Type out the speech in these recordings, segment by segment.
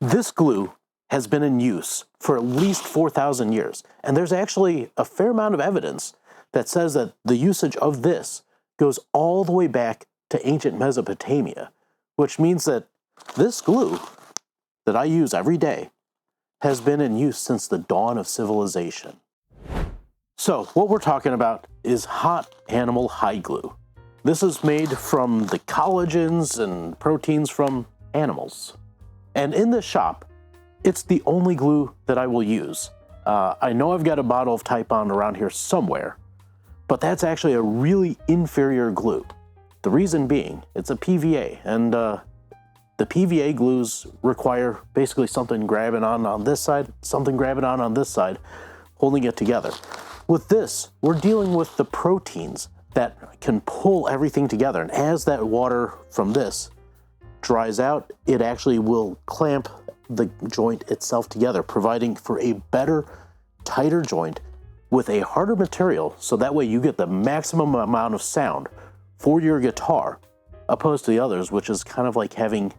This glue has been in use for at least 4,000 years, and there's actually a fair amount of evidence that says that the usage of this goes all the way back to ancient Mesopotamia, which means that this glue that I use every day has been in use since the dawn of civilization. So what we're talking about is hot animal hide glue. This is made from the collagens and proteins from animals. And in this shop, it's the only glue that I will use. I know I've got a bottle of Type On around here somewhere, but that's actually a really inferior glue. The reason being, it's a PVA, and the PVA glues require basically something grabbing on this side, something grabbing on this side, holding it together. With this, we're dealing with the proteins that can pull everything together, and as that water from this dries out, it actually will clamp the joint itself together, providing for a better, tighter joint with a harder material, so that way you get the maximum amount of sound for your guitar, opposed to the others, which is kind of like having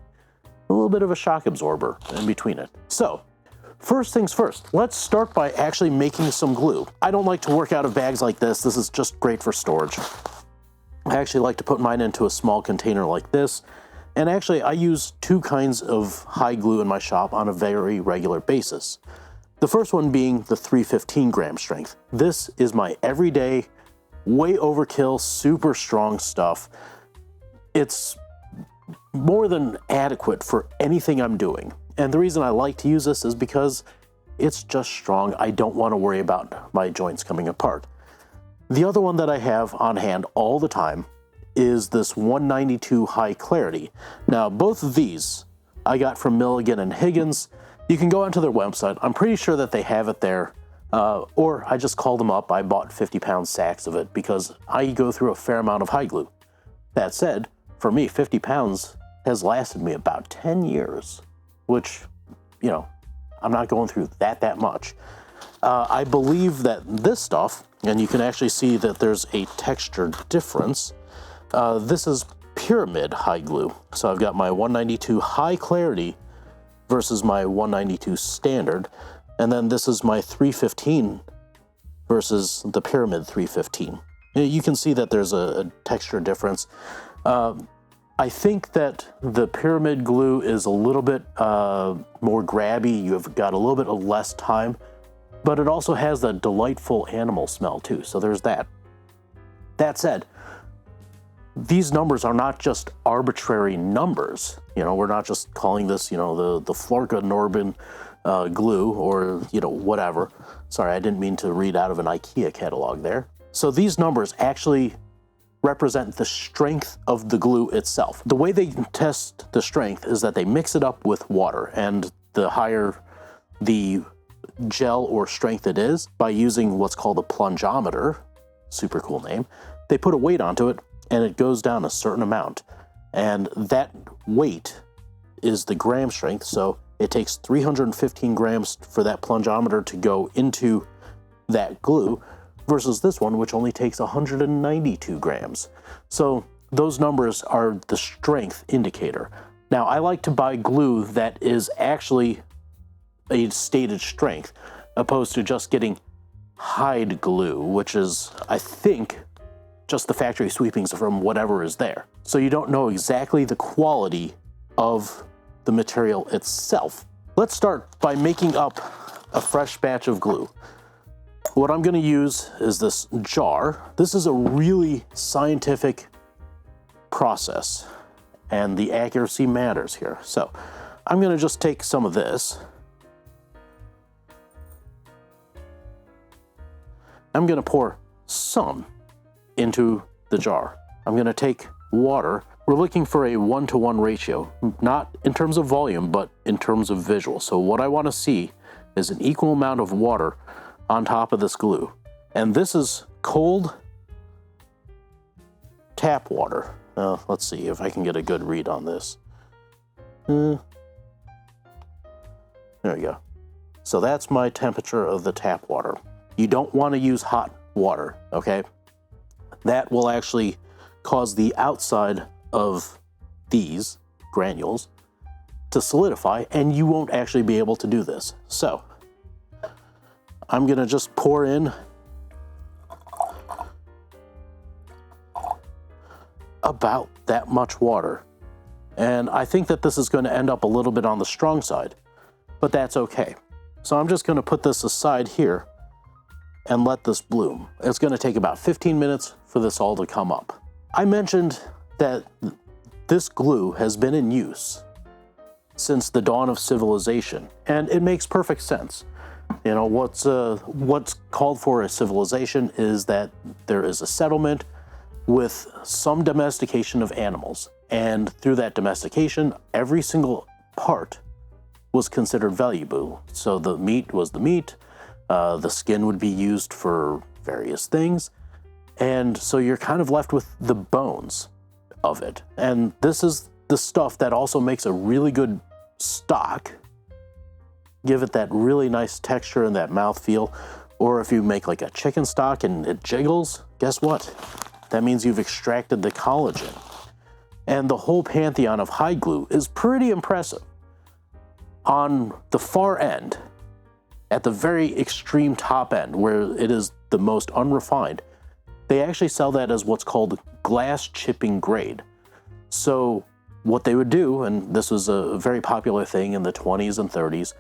a little bit of a shock absorber in between it. So, first things first, let's start by actually making some glue. I don't like to work out of bags like this. This is just great for storage. I actually like to put mine into a small container like this. And actually, I use two kinds of hide glue in my shop on a very regular basis. The first one being the 315 gram strength. This is my everyday, way overkill, super strong stuff. It's more than adequate for anything I'm doing. And the reason I like to use this is because it's just strong. I don't want to worry about my joints coming apart. The other one that I have on hand all the time is this 192 high clarity. Now, both of these I got from Milligan and Higgins. You can go onto their website. I'm pretty sure that they have it there. Or I just called them up. I bought 50-pound sacks of it because I go through a fair amount of hide glue. That said, for me, 50 pounds has lasted me about 10 years, which, you know, I'm not going through that much. I believe that this stuff, and you can actually see that there's a texture difference. This is pyramid hide glue. So I've got my 192 high clarity versus my 192 standard. And then this is my 315 versus the pyramid 315. You can see that there's a texture difference. I think that the pyramid glue is a little bit more grabby. You've got a little bit of less time, but it also has that delightful animal smell too. So there's that. That said, these numbers are not just arbitrary numbers. You know, we're not just calling this, you know, the Florka Norbin glue or, you know, whatever. Sorry, I didn't mean to read out of an IKEA catalog there. So these numbers actually represent the strength of the glue itself. The way they test the strength is that they mix it up with water, and the higher the gel or strength it is, by using what's called a plungeometer, super cool name, they put a weight onto it and it goes down a certain amount. And that weight is the gram strength, so it takes 315 grams for that plungeometer to go into that glue, versus this one, which only takes 192 grams. So those numbers are the strength indicator. Now, I like to buy glue that is actually a stated strength, opposed to just getting hide glue, which is, I think, just the factory sweepings from whatever is there. So you don't know exactly the quality of the material itself. Let's start by making up a fresh batch of glue. What I'm going to use is this jar. This is a really scientific process, and the accuracy matters here. So I'm going to just take some of this. I'm going to pour some into the jar. I'm going to take water. We're looking for a 1-to-1 ratio, not in terms of volume, but in terms of visual. So what I want to see is an equal amount of water on top of this glue. And this is cold tap water. Let's see if I can get a good read on this. There we go. So that's my temperature of the tap water. You don't want to use hot water, okay? That will actually cause the outside of these granules to solidify, and you won't actually be able to do this. So I'm gonna just pour in about that much water. And I think that this is going to end up a little bit on the strong side, but that's okay. So I'm just going to put this aside here and let this bloom. It's going to take about 15 minutes for this all to come up. I mentioned that this glue has been in use since the dawn of civilization, and it makes perfect sense. You know, what's called for a civilization is that there is a settlement with some domestication of animals. And through that domestication, every single part was considered valuable. So the meat was the meat, the skin would be used for various things. And so you're kind of left with the bones of it. And this is the stuff that also makes a really good stock, give it that really nice texture and that mouthfeel. Or if you make like a chicken stock and it jiggles, guess what? That means you've extracted the collagen. And the whole pantheon of hide glue is pretty impressive. On the far end, at the very extreme top end, where it is the most unrefined, they actually sell that as what's called glass chipping grade. So what they would do, and this was a very popular thing in the 20s and 30s,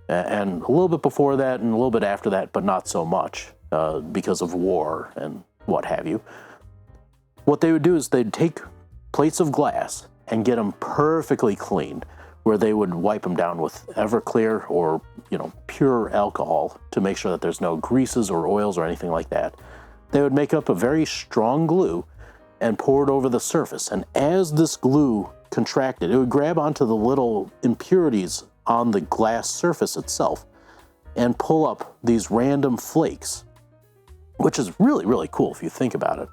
and a little bit before that and a little bit after that, but not so much because of war and what have you. What they would do is they'd take plates of glass and get them perfectly clean, where they would wipe them down with Everclear or, you know, pure alcohol to make sure that there's no greases or oils or anything like that. They would make up a very strong glue and pour it over the surface. And as this glue contracted, it would grab onto the little impurities on the glass surface itself and pull up these random flakes, which is really, really cool if you think about it.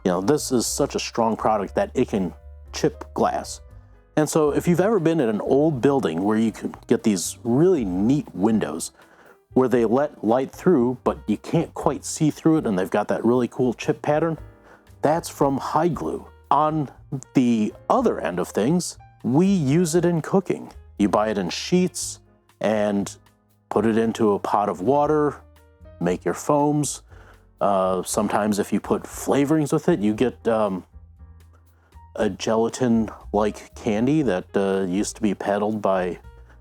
You know, this is such a strong product that it can chip glass. And so if you've ever been in an old building where you can get these really neat windows where they let light through, but you can't quite see through it and they've got that really cool chip pattern, that's from hide glue. On the other end of things, we use it in cooking. You buy it in sheets and put it into a pot of water, make your foams. Sometimes if you put flavorings with it, you get a gelatin-like candy that used to be peddled by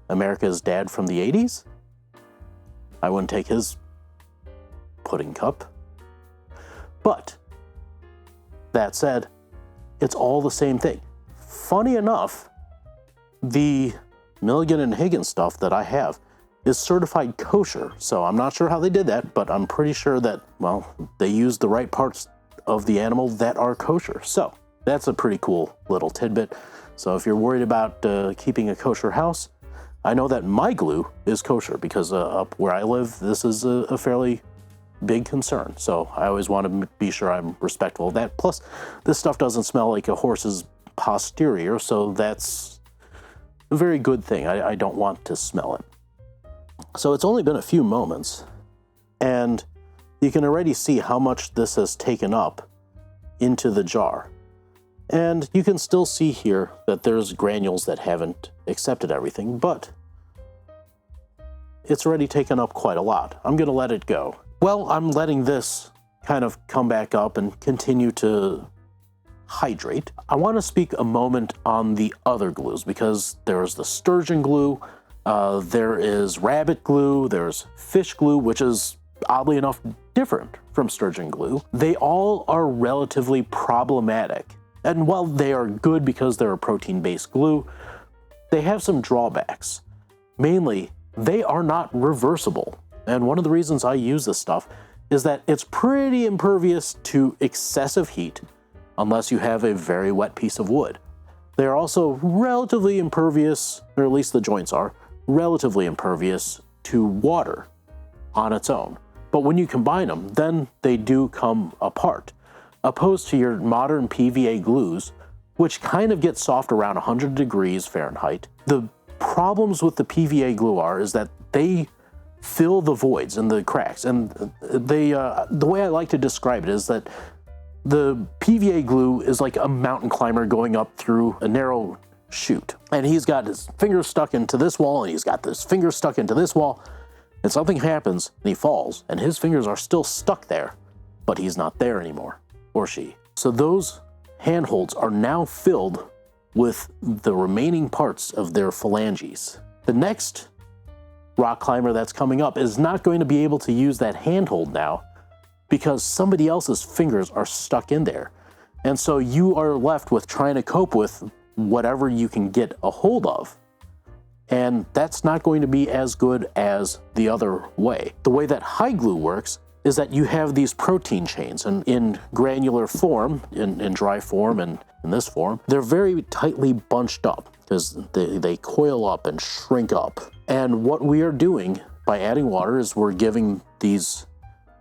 America's dad from the 80s. I wouldn't take his pudding cup. But that said, it's all the same thing. Funny enough, the Milligan and Higgins stuff that I have is certified kosher. So I'm not sure how they did that, but I'm pretty sure that, well, they used the right parts of the animal that are kosher. So that's a pretty cool little tidbit. So if you're worried about keeping a kosher house, I know that my glue is kosher because up where I live, this is a fairly big concern. So I always want to be sure I'm respectful of that. Plus, this stuff doesn't smell like a horse's posterior, so that's a very good thing. I don't want to smell it. So it's only been a few moments, and you can already see how much this has taken up into the jar. And you can still see here that there's granules that haven't accepted everything, but it's already taken up quite a lot. I'm going to let it go. Well, I'm letting this kind of come back up and continue to hydrate. I want to speak a moment on the other glues, because there's the sturgeon glue, there is rabbit glue, there's fish glue, which is oddly enough different from sturgeon glue. They all are relatively problematic. And while they are good because they're a protein-based glue, they have some drawbacks. Mainly, they are not reversible. And one of the reasons I use this stuff is that it's pretty impervious to excessive heat unless you have a very wet piece of wood. They are also relatively impervious, or at least the joints are, relatively impervious to water on its own. But when you combine them, then they do come apart, opposed to your modern PVA glues, which kind of get soft around 100 degrees Fahrenheit. The problems with the PVA glue is that they fill the voids and the cracks. And the way I like to describe it is that the PVA glue is like a mountain climber going up through a narrow shoot. And he's got his finger stuck into this wall, and he's got this finger stuck into this wall, and something happens, and he falls, and his fingers are still stuck there, but he's not there anymore, or she. So those handholds are now filled with the remaining parts of their phalanges. The next rock climber that's coming up is not going to be able to use that handhold now because somebody else's fingers are stuck in there. And so you are left with trying to cope with whatever you can get a hold of. And that's not going to be as good as the other way. The way that hide glue works is that you have these protein chains, and in granular form, in dry form, and in this form, they're very tightly bunched up because they coil up and shrink up. And what we are doing by adding water is we're giving these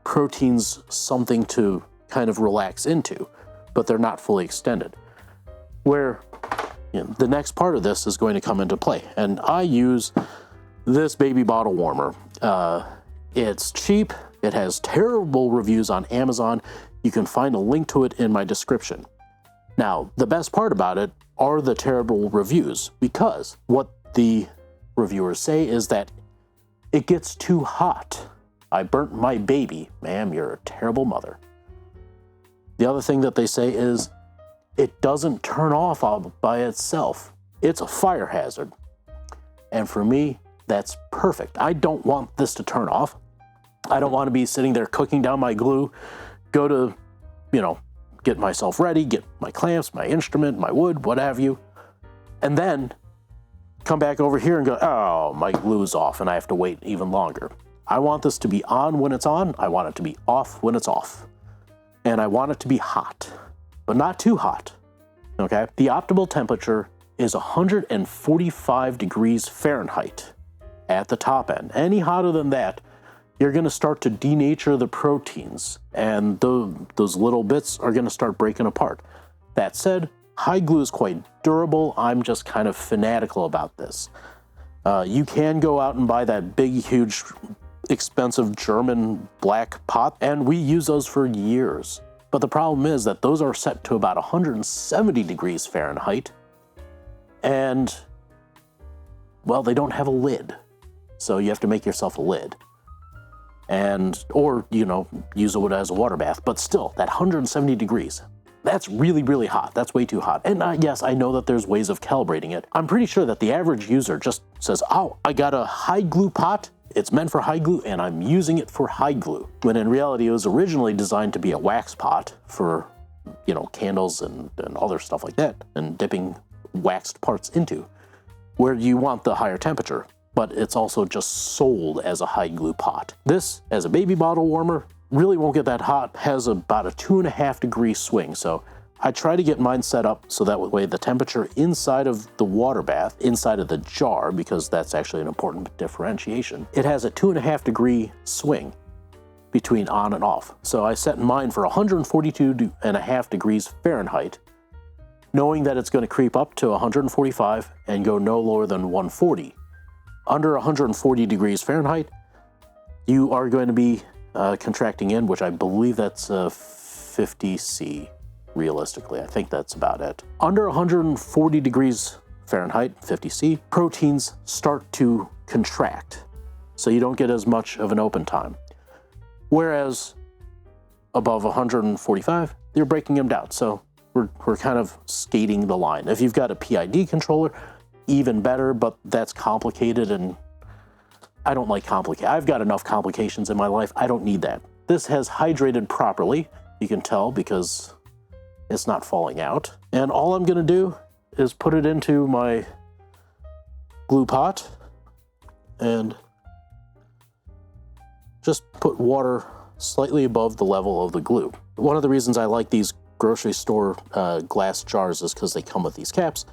proteins something to kind of relax into, but they're not fully extended. Where the next part of this is going to come into play. And I use this baby bottle warmer. It's cheap. It has terrible reviews on Amazon. You can find a link to it in my description. Now, the best part about it are the terrible reviews, because what the reviewers say is that it gets too hot. I burnt my baby. Ma'am, you're a terrible mother. The other thing that they say is it doesn't turn off all by itself. It's a fire hazard. And for me, that's perfect. I don't want this to turn off. I don't want to be sitting there cooking down my glue, go to, get myself ready, get my clamps, my instrument, my wood, what have you, and then come back over here and go, oh, my glue's off, and I have to wait even longer. I want this to be on when it's on. I want it to be off when it's off. And I want it to be hot, but not too hot, okay? The optimal temperature is 145 degrees Fahrenheit at the top end. Any hotter than that, you're going to start to denature the proteins, and those little bits are going to start breaking apart. That said, hide glue is quite durable. I'm just kind of fanatical about this. You can go out and buy that big, huge, expensive German black pot, and we use those for years. But the problem is that those are set to about 170 degrees Fahrenheit, and, well, they don't have a lid. So you have to make yourself a lid. Or use it as a water bath, but still, that 170 degrees, that's really, really hot. That's way too hot. And yes, I know that there's ways of calibrating it. I'm pretty sure that the average user just says, oh, I got a hide glue pot. It's meant for hide glue, and I'm using it for hide glue. When in reality, it was originally designed to be a wax pot for, candles and other stuff like that, and dipping waxed parts into, where you want the higher temperature. But it's also just sold as a hide glue pot. This, as a baby bottle warmer, really won't get that hot, has about a 2.5 degree swing. So I try to get mine set up so that way the temperature inside of the water bath, inside of the jar, because that's actually an important differentiation, it has a 2.5 swing between on and off. So I set mine for 142.5 degrees Fahrenheit, knowing that it's going to creep up to 145 and go no lower than 140. Under 140 degrees Fahrenheit, you are going to be contracting in, which I believe that's 50C, realistically. I think that's about it. Under 140 degrees Fahrenheit, 50C, proteins start to contract, so you don't get as much of an open time. Whereas above 145, you're breaking them down. So we're kind of skating the line. If you've got a PID controller, even better, but that's complicated, and I don't like complicated. I've got enough complications in my life. I don't need that. This has hydrated properly. You can tell because it's not falling out. And all I'm gonna do is put it into my glue pot and just put water slightly above the level of the glue. One of the reasons I like these grocery store glass jars is because they come with these caps.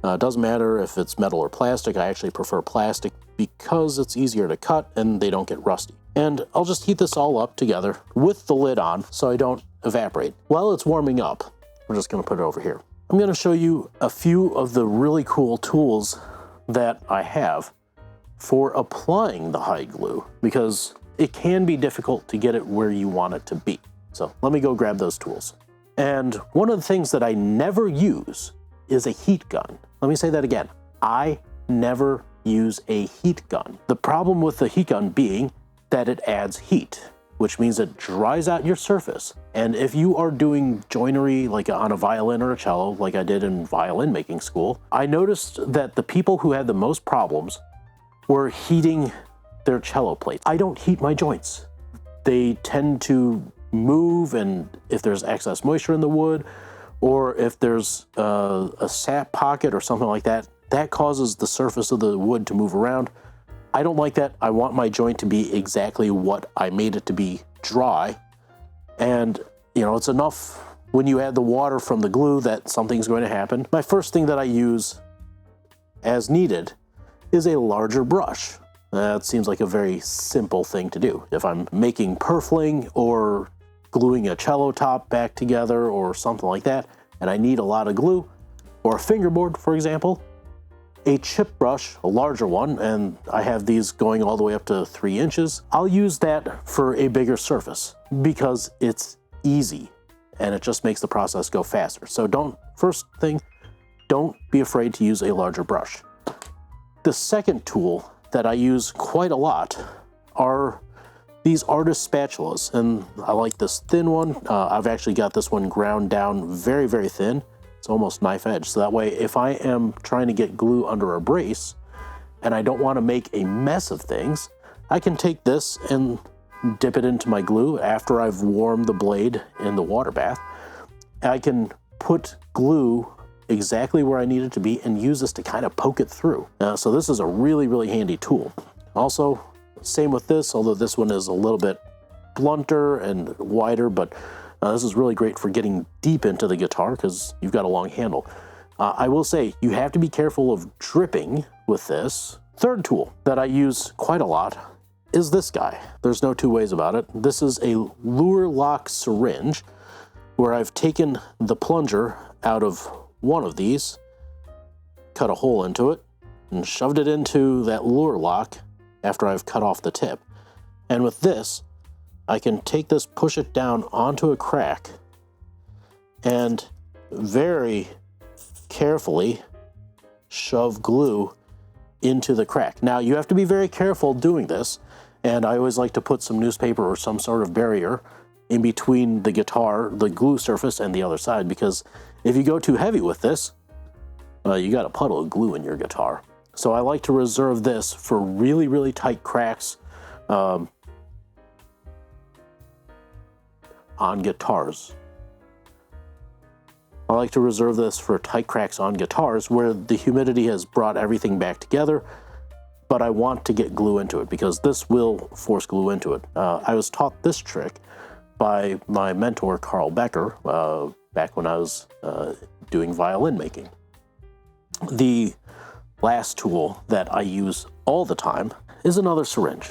It doesn't matter if it's metal or plastic. I actually prefer plastic because it's easier to cut and they don't get rusty. And I'll just heat this all up together with the lid on so I don't evaporate. While it's warming up, we're just gonna put it over here. I'm gonna show you a few of the really cool tools that I have for applying the hide glue, because it can be difficult to get it where you want it to be. So let me go grab those tools. And one of the things that I never use is a heat gun. Let me say that again. I never use a heat gun. The problem with the heat gun being that it adds heat, which means it dries out your surface. And if you are doing joinery like on a violin or a cello, like I did in violin making school, I noticed that the people who had the most problems were heating their cello plates. I don't heat my joints. They tend to move, and if there's excess moisture in the wood, or if there's a sap pocket or something like that, that causes the surface of the wood to move around. I don't like that. I want my joint to be exactly what I made it to be, dry. And, you know, it's enough when you add the water from the glue that something's going to happen. My first thing that I use as needed is a larger brush. That seems like a very simple thing to do. If I'm making purfling or gluing a cello top back together or something like that, and I need a lot of glue, or a fingerboard, for example, a chip brush, a larger one, and I have these going all the way up to 3 inches, I'll use that for a bigger surface because it's easy and it just makes the process go faster. So first thing, don't be afraid to use a larger brush. The second tool that I use quite a lot are these artist spatulas, and I like this thin one. I've actually got this one ground down very, very thin. It's almost knife edge. So that way, if I am trying to get glue under a brace and I don't want to make a mess of things, I can take this and dip it into my glue after I've warmed the blade in the water bath. I can put glue exactly where I need it to be and use this to kind of poke it through. So this is a really, really handy tool. Also, same with this, although this one is a little bit blunter and wider, but this is really great for getting deep into the guitar because you've got a long handle. I will say you have to be careful of dripping with this. Third tool that I use quite a lot is this guy. There's no two ways about it. This is a lure lock syringe where I've taken the plunger out of one of these, cut a hole into it, and shoved it into that lure lock after I've cut off the tip. And with this, I can take this, push it down onto a crack, and very carefully shove glue into the crack. Now, you have to be very careful doing this, and I always like to put some newspaper or some sort of barrier in between the guitar, the glue surface, and the other side, because if you go too heavy with this, you got a puddle of glue in your guitar. So I like to reserve this for really, really tight cracks on guitars. I like to reserve this for tight cracks on guitars where the humidity has brought everything back together, but I want to get glue into it because this will force glue into it. I was taught this trick by my mentor, Carl Becker, back when I was doing violin making. The last tool that I use all the time is another syringe.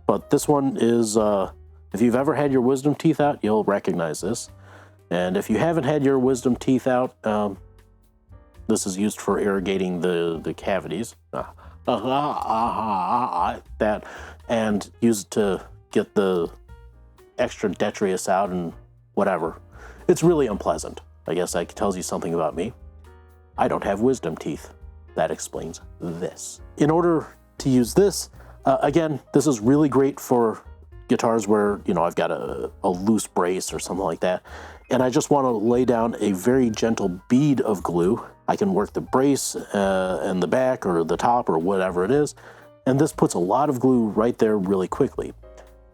But this one is, if you've ever had your wisdom teeth out, you'll recognize this. And if you haven't had your wisdom teeth out, this is used for irrigating the cavities. That, and used to get the extra detritus out and whatever. It's really unpleasant. I guess that tells you something about me. I don't have wisdom teeth. That explains this. In order to use this, again, this is really great for guitars where, you know, I've got a loose brace or something like that, and I just want to lay down a very gentle bead of glue. I can work the brace and the back or the top or whatever it is, and this puts a lot of glue right there really quickly.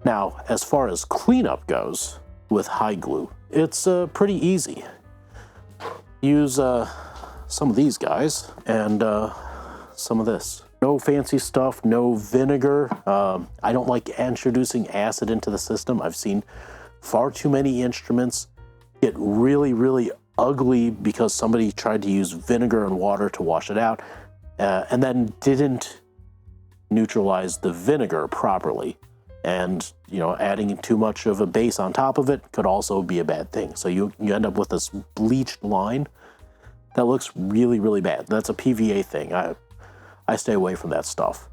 Now, as far as cleanup goes with high glue, it's pretty easy. Use some of these guys and some of this. No fancy stuff, no vinegar. I don't like introducing acid into the system. I've seen far too many instruments get really, really ugly because somebody tried to use vinegar and water to wash it out and then didn't neutralize the vinegar properly. And, you know, adding too much of a base on top of it could also be a bad thing. So you end up with this bleached line that looks really, really bad. That's a PVA thing. I stay away from that stuff.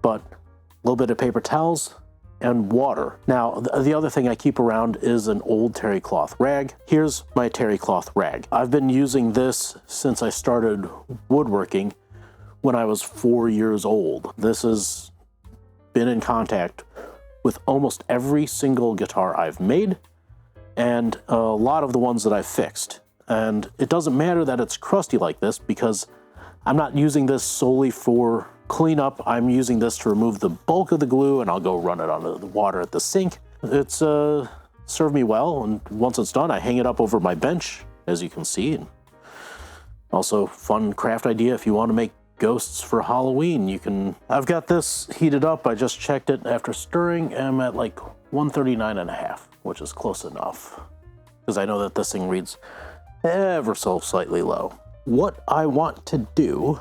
But a little bit of paper towels and water. Now, the other thing I keep around is an old terry cloth rag. Here's my terry cloth rag. I've been using this since I started woodworking when I was 4 years old. This has been in contact with almost every single guitar I've made and a lot of the ones that I've fixed. And it doesn't matter that it's crusty like this because I'm not using this solely for cleanup. I'm using this to remove the bulk of the glue, and I'll go run it under the water at the sink. It's served me well, and once it's done, I hang it up over my bench, as you can see. And also, fun craft idea if you want to make ghosts for Halloween. You can. I've got this heated up. I just checked it after stirring. I'm at like 139.5, which is close enough because I know that this thing reads ever so slightly low. What I want to do,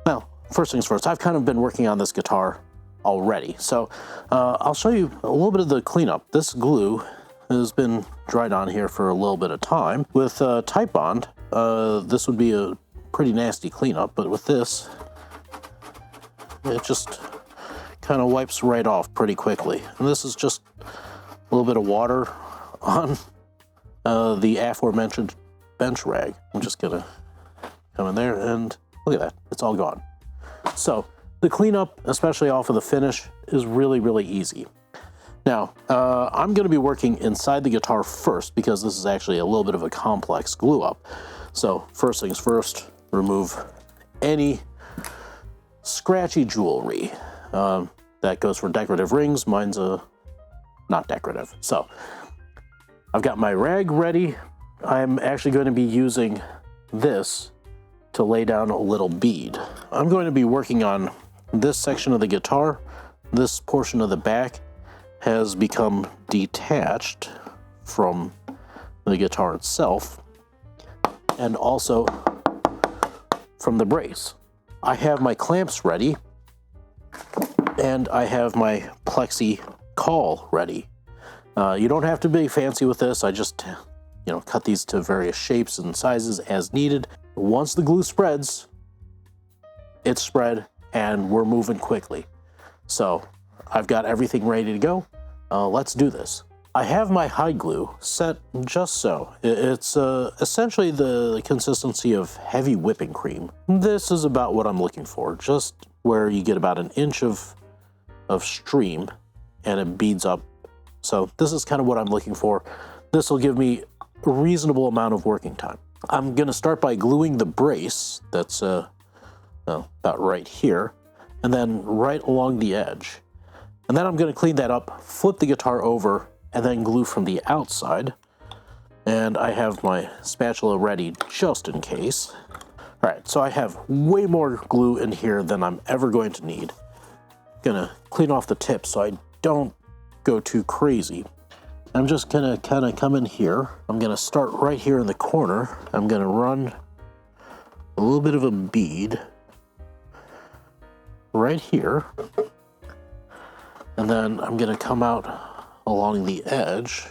well, first things first, I've kind of been working on this guitar already. So I'll show you a little bit of the cleanup. This glue has been dried on here for a little bit of time. With Type Bond, this would be a pretty nasty cleanup, but with this, it just kind of wipes right off pretty quickly. And this is just a little bit of water on the aforementioned bench rag. I'm just gonna come in there and look at that, it's all gone. So the cleanup, especially off of the finish, is really, really easy. Now, I'm gonna be working inside the guitar first because this is actually a little bit of a complex glue up. So first things first, remove any scratchy jewelry. That goes for decorative rings. Mine's not decorative. So I've got my rag ready. I'm actually going to be using this to lay down a little bead. I'm going to be working on this section of the guitar. This portion of the back has become detached from the guitar itself and also from the brace. I have my clamps ready and I have my plexi caul ready. You don't have to be fancy with this. I just, cut these to various shapes and sizes as needed. Once the glue spreads, it's spread and we're moving quickly. So I've got everything ready to go. Let's do this. I have my hide glue set just so. It's essentially the consistency of heavy whipping cream. This is about what I'm looking for, just where you get about 1 inch of stream and it beads up. So this is kind of what I'm looking for. This will give me a reasonable amount of working time. I'm gonna start by gluing the brace that's about right here, and then right along the edge. And then I'm gonna clean that up, flip the guitar over, and then glue from the outside. And I have my spatula ready just in case. All right, so I have way more glue in here than I'm ever going to need. Gonna clean off the tip so I don't go too crazy. I'm just gonna kind of come in here. I'm gonna start right here in the corner. I'm gonna run a little bit of a bead right here. And then I'm gonna come out along the edge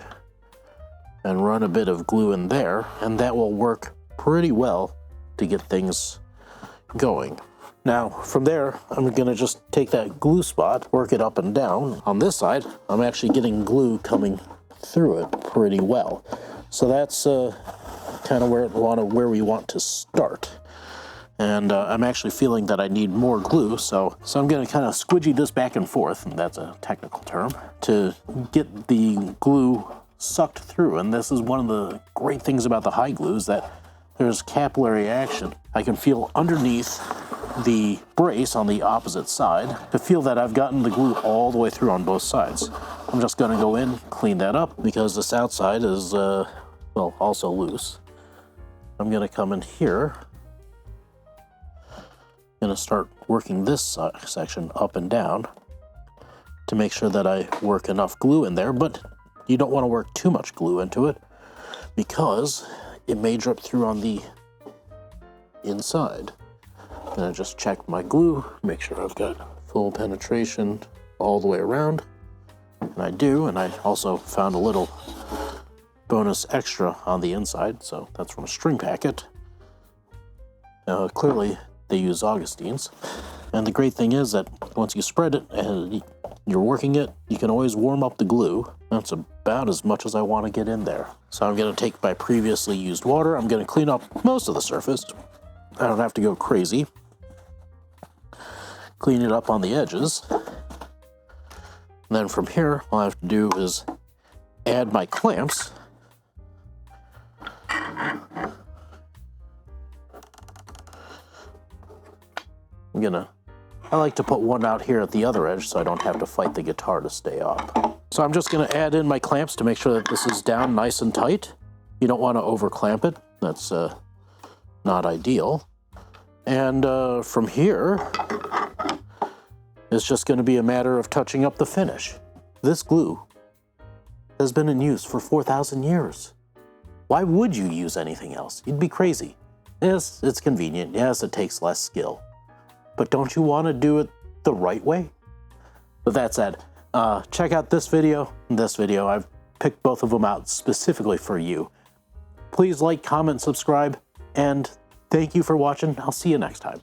and run a bit of glue in there, and that will work pretty well to get things going. Now, from there, I'm gonna just take that glue spot, work it up and down. On this side, I'm actually getting glue coming through it pretty well. So that's kind of where we want to start. And I'm actually feeling that I need more glue, so I'm gonna kind of squidgy this back and forth, and that's a technical term, to get the glue sucked through. And this is one of the great things about the hide glue is that there's capillary action. I can feel underneath the brace on the opposite side to feel that I've gotten the glue all the way through on both sides. I'm just gonna go in, clean that up because this outside is, also loose. I'm gonna come in here, gonna start working this section up and down to make sure that I work enough glue in there, but you don't wanna work too much glue into it because it may drip through on the inside. And I just check my glue, make sure I've got full penetration all the way around. And I do, and I also found a little bonus extra on the inside, so that's from a string packet. Clearly, they use Augustine's. And the great thing is that once you spread it, you're working it, you can always warm up the glue. That's about as much as I want to get in there. So I'm going to take my previously used water. I'm going to clean up most of the surface. I don't have to go crazy. Clean it up on the edges. And then from here, all I have to do is add my clamps. I like to put one out here at the other edge so I don't have to fight the guitar to stay up. So I'm just going to add in my clamps to make sure that this is down nice and tight. You don't want to over clamp it. That's not ideal. And from here, it's just going to be a matter of touching up the finish. This glue has been in use for 4,000 years. Why would you use anything else? You'd be crazy. Yes, it's convenient. Yes, it takes less skill. But don't you want to do it the right way? With that said, check out this video and this video. I've picked both of them out specifically for you. Please like, comment, subscribe, and thank you for watching. I'll see you next time.